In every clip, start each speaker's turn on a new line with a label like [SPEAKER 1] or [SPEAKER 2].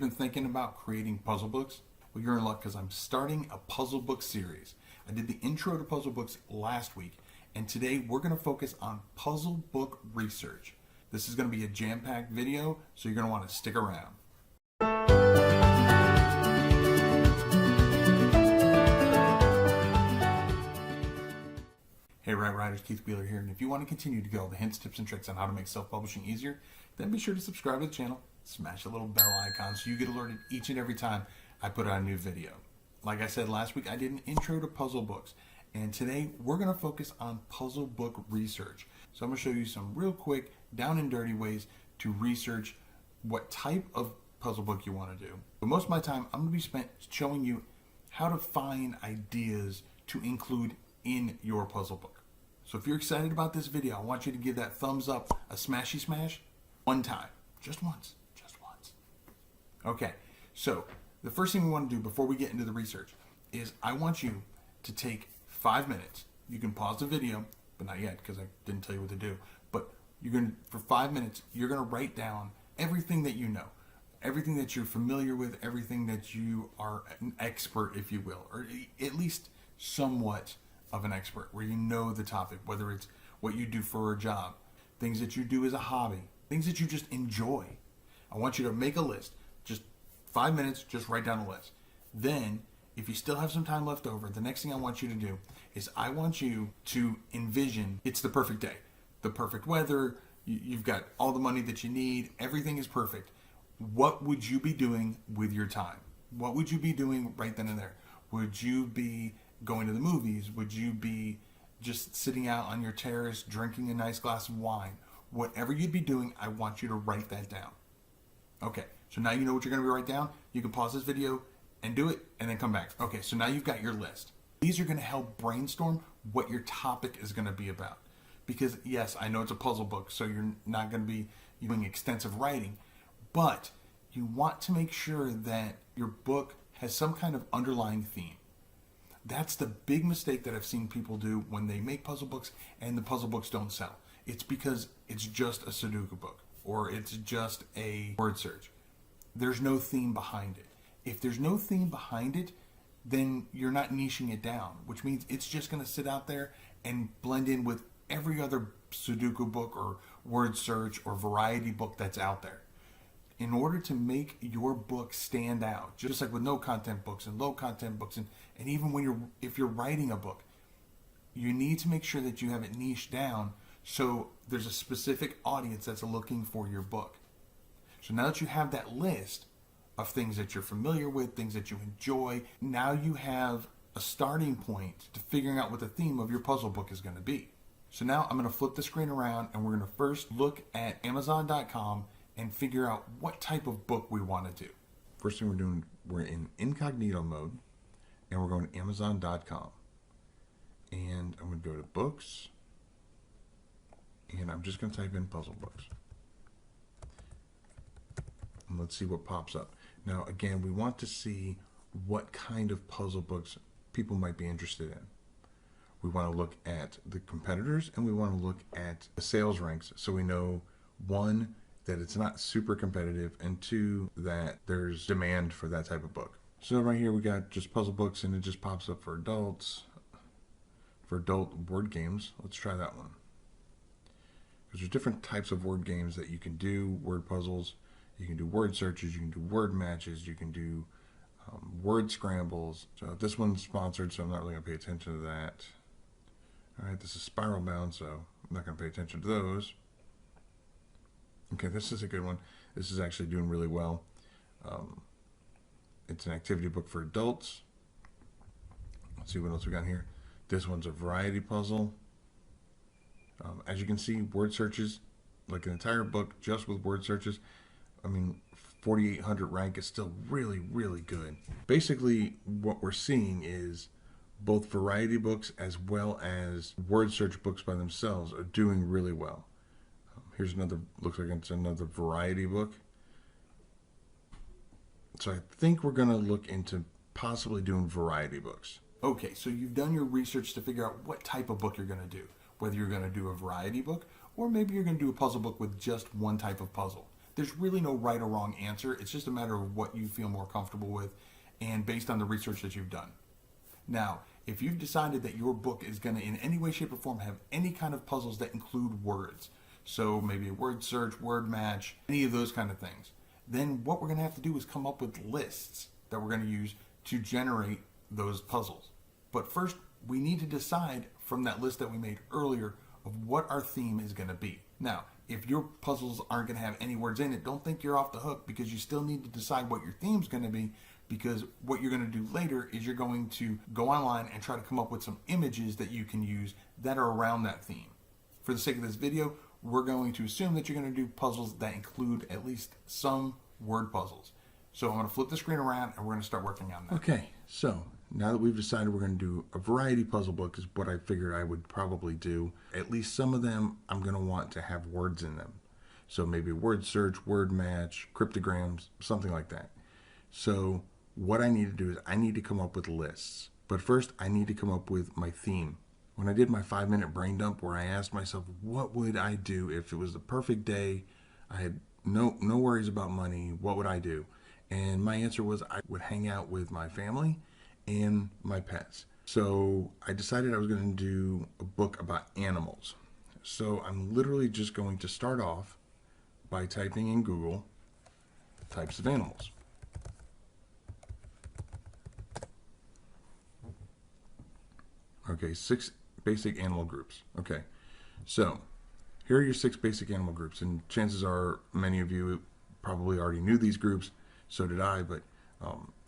[SPEAKER 1] been thinking about creating puzzle books? Well, you're in luck because I'm starting a puzzle book series. I did the intro to puzzle books last week, and today we're going to focus on puzzle book research. This is going to be a jam-packed video, so you're going to want to stick around. Hey Write Writers, Keith Wheeler here, and if you want to continue to get all the hints, tips, and tricks on how to make self-publishing easier, then be sure to subscribe to the channel, smash the little bell icon so you get alerted each and every time I put out a new video. Like I said last week, I did an intro to puzzle books, and today we're going to focus on puzzle book research. So I'm going to show you some real quick, down and dirty ways to research what type of puzzle book you want to do. But most of my time, I'm going to be spent showing you how to find ideas to include in your puzzle book. So if you're excited about this video, I want you to give that thumbs up a smashy smash one time. Just once. Just once. Okay, so the first thing we want to do before we get into the research is I want you to take 5 minutes. You can pause the video, but not yet because I didn't tell you what to do. But for 5 minutes, you're going to write down everything that you know, everything that you're familiar with, everything that you are an expert, if you will, or at least somewhat of an expert, where you know the topic, whether it's what you do for a job, things that you do as a hobby, things that you just enjoy. I want you to make a list. Just 5 minutes, just write down a list. Then, if you still have some time left over, the next thing I want you to do is I want you to envision it's the perfect day, the perfect weather, you've got all the money that you need, everything is perfect. What would you be doing with your time? What would you be doing right then and there? Would you be going to the movies? Would you be just sitting out on your terrace drinking a nice glass of wine? Whatever you'd be doing, I want you to write that down. Okay, so now you know what you're going to write down. You can pause this video and do it and then come back. Okay, so now you've got your list. These are going to help brainstorm what your topic is going to be about. Because yes, I know it's a puzzle book, so you're not going to be doing extensive writing, but you want to make sure that your book has some kind of underlying theme. That's the big mistake that I've seen people do when they make puzzle books and the puzzle books don't sell. It's because it's just a Sudoku book or it's just a word search. There's no theme behind it. If there's no theme behind it, then you're not niching it down, which means it's just going to sit out there and blend in with every other Sudoku book or word search or variety book that's out there. In order to make your book stand out, just like with no content books and low content books, and even if you're writing a book, you need to make sure that you have it niched down so there's a specific audience that's looking for your book. So now that you have that list of things that you're familiar with, things that you enjoy, now you have a starting point to figuring out what the theme of your puzzle book is going to be. So now I'm going to flip the screen around and we're going to first look at Amazon.com and figure out what type of book we want to do. First thing we're doing, we're in incognito mode, and we're going to Amazon.com. And I'm going to go to books, and I'm just going to type in puzzle books. And let's see what pops up. Now, again, we want to see what kind of puzzle books people might be interested in. We want to look at the competitors, and we want to look at the sales ranks so we know, one, that it's not super competitive, and two, that there's demand for that type of book. So right here we got just puzzle books, and it just pops up for adults, for adult word games. Let's try that one. Because there's different types of word games that you can do, word puzzles. You can do word searches, you can do word matches, you can do word scrambles. So this one's sponsored, so I'm not really going to pay attention to that. All right, this is spiral bound, so I'm not going to pay attention to those. Okay, this is a good one. This is actually doing really well. It's an activity book for adults. Let's see what else we got here. This one's a variety puzzle. As you can see, word searches, like an entire book just with word searches. I mean, 4,800 rank is still really, really good. Basically, what we're seeing is both variety books as well as word search books by themselves are doing really well. Here's another, looks like it's another variety book. So I think we're going to look into possibly doing variety books. Okay, so you've done your research to figure out what type of book you're going to do. Whether you're going to do a variety book or maybe you're going to do a puzzle book with just one type of puzzle. There's really no right or wrong answer. It's just a matter of what you feel more comfortable with and based on the research that you've done. Now, if you've decided that your book is going to in any way, shape, or form have any kind of puzzles that include words, so maybe a word search, word match, any of those kind of things, then what we're going to have to do is come up with lists that we're going to use to generate those puzzles. But first, we need to decide from that list that we made earlier of what our theme is going to be. Now, if your puzzles aren't going to have any words in it, don't think you're off the hook, because you still need to decide what your theme's going to be, because what you're going to do later is you're going to go online and try to come up with some images that you can use that are around that theme. For the sake of this video, we're going to assume that you're going to do puzzles that include at least some word puzzles. So I'm going to flip the screen around and we're going to start working on that. Okay, so now that we've decided we're going to do a variety puzzle book, is what I figured I would probably do. At least some of them I'm going to want to have words in them. So maybe word search, word match, cryptograms, something like that. So what I need to do is I need to come up with lists. But first I need to come up with my theme. When I did my 5-minute brain dump where I asked myself, what would I do if it was the perfect day, I had no worries about money, what would I do? And my answer was I would hang out with my family and my pets. So I decided I was going to do a book about animals. So I'm literally just going to start off by typing in Google types of animals. Okay, 6 basic animal groups. Okay, so here are your 6 basic animal groups, and chances are many of you probably already knew these groups. So did I, but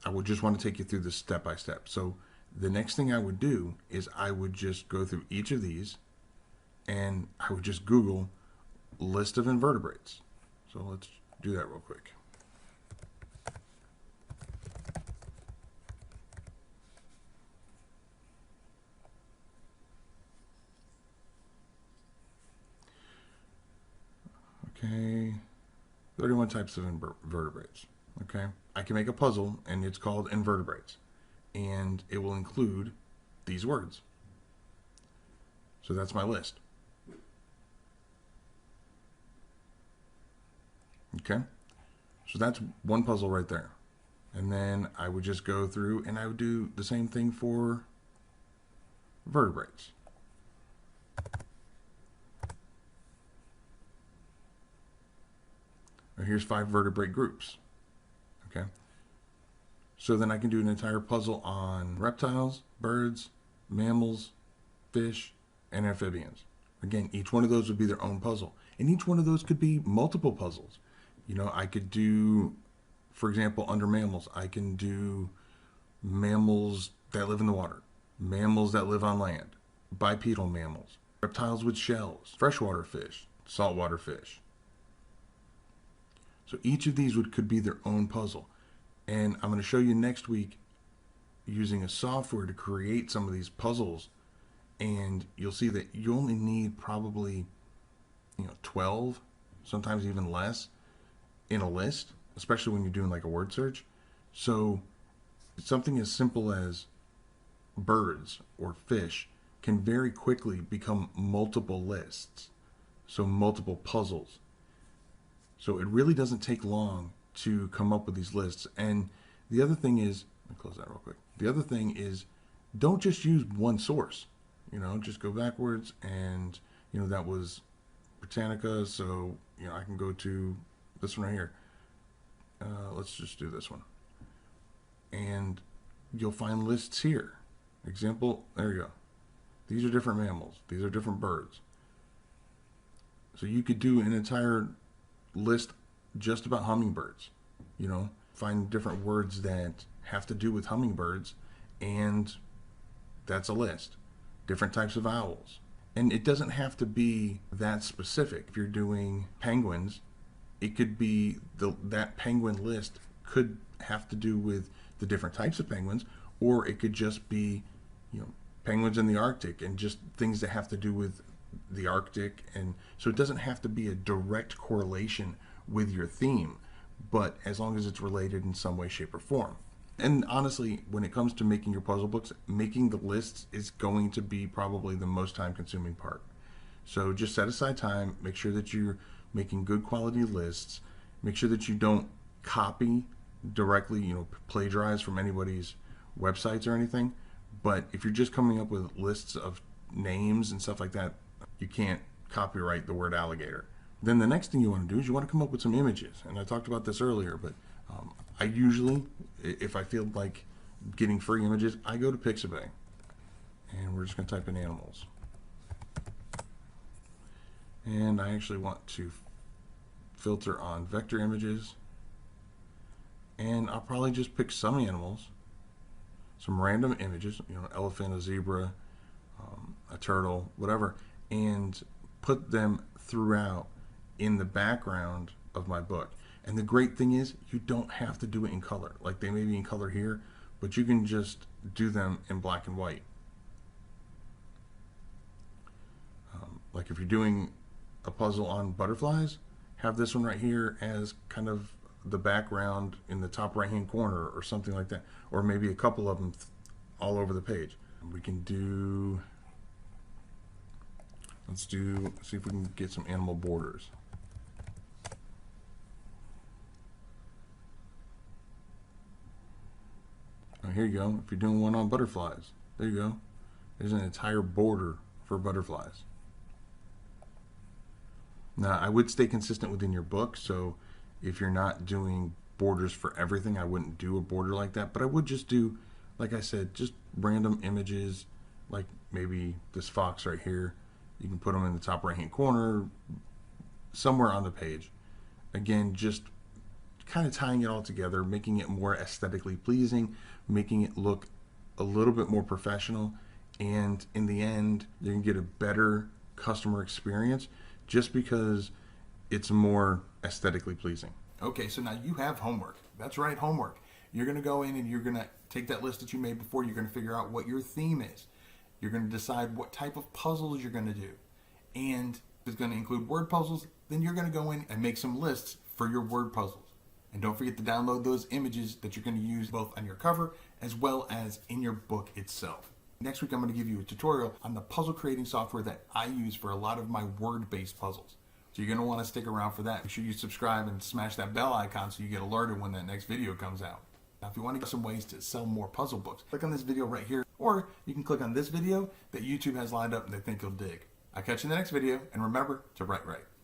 [SPEAKER 1] I would just want to take you through this step by step. So the next thing I would do is I would just go through each of these and I would just Google list of invertebrates. So let's do that real quick. Okay, 31 types of invertebrates. Okay, I can make a puzzle and it's called invertebrates, and it will include these words. So that's my list. Okay, so that's one puzzle right there. And then I would just go through and I would do the same thing for vertebrates. Here's 5 vertebrate groups. Okay, so then I can do an entire puzzle on reptiles, birds, mammals, fish, and amphibians. Again, each one of those would be their own puzzle, and each one of those could be multiple puzzles. You know, I could do, for example, under mammals, I can do mammals that live in the water, mammals that live on land, bipedal mammals, reptiles with shells, freshwater fish, saltwater fish. So each of these could be their own puzzle. And I'm going to show you next week using a software to create some of these puzzles. And you'll see that you only need probably 12, sometimes even less in a list, especially when you're doing like a word search. So something as simple as birds or fish can very quickly become multiple lists. So multiple puzzles. So it really doesn't take long to come up with these lists. And the other thing is, let me close that real quick. The other thing is, don't just use one source. Just go backwards, and that was Britannica. So I can go to this one right here. Let's just do this one, and you'll find lists here. Example, there you go. These are different mammals. These are different birds. So you could do an entire list just about hummingbirds. Find different words that have to do with hummingbirds, and that's a list. Different types of owls. And it doesn't have to be that specific. If you're doing penguins, it could be that penguin list could have to do with the different types of penguins, or it could just be penguins in the Arctic and just things that have to do with the Arctic. And so it doesn't have to be a direct correlation with your theme, but as long as it's related in some way, shape, or form. And honestly, when it comes to making your puzzle books, making the lists is going to be probably the most time consuming part. So just set aside time, make sure that you're making good quality lists, Make sure that you don't copy directly, plagiarize from anybody's websites or anything. But if you're just coming up with lists of names and stuff like that, you can't copyright the word alligator. Then the next thing you want to do is you want to come up with some images. And I talked about this earlier, but I usually, if I feel like getting free images, I go to Pixabay. And we're just going to type in animals. And I actually want to filter on vector images. And I'll probably just pick some animals, some random images, elephant, a zebra, a turtle, whatever, and put them throughout in the background of my book. And the great thing is you don't have to do it in color. Like they may be in color here, but you can just do them in black and white. Like if you're doing a puzzle on butterflies, have this one right here as kind of the background in the top right hand corner or something like that, or maybe a couple of them all over the page. We can do, see if we can get some animal borders. Oh, here you go. If you're doing one on butterflies, there you go. There's an entire border for butterflies. Now, I would stay consistent within your book, so if you're not doing borders for everything, I wouldn't do a border like that, but I would just do, like I said, just random images, like maybe this fox right here. You can put them in the top right hand corner, somewhere on the page. Again, just kind of tying it all together, making it more aesthetically pleasing, making it look a little bit more professional, and in the end, you can get a better customer experience just because it's more aesthetically pleasing. Okay, so now you have homework. That's right, homework. You're going to go in and you're going to take that list that you made before. You're going to figure out what your theme is. You're going to decide what type of puzzles you're going to do. And if it's going to include word puzzles, then you're going to go in and make some lists for your word puzzles. And don't forget to download those images that you're going to use both on your cover as well as in your book itself. Next week, I'm going to give you a tutorial on the puzzle creating software that I use for a lot of my word-based puzzles. So you're going to want to stick around for that. Make sure you subscribe and smash that bell icon so you get alerted when that next video comes out. Now, if you want to get some ways to sell more puzzle books, click on this video right here, or you can click on this video that YouTube has lined up and they think you'll dig. I'll catch you in the next video, and remember to write right.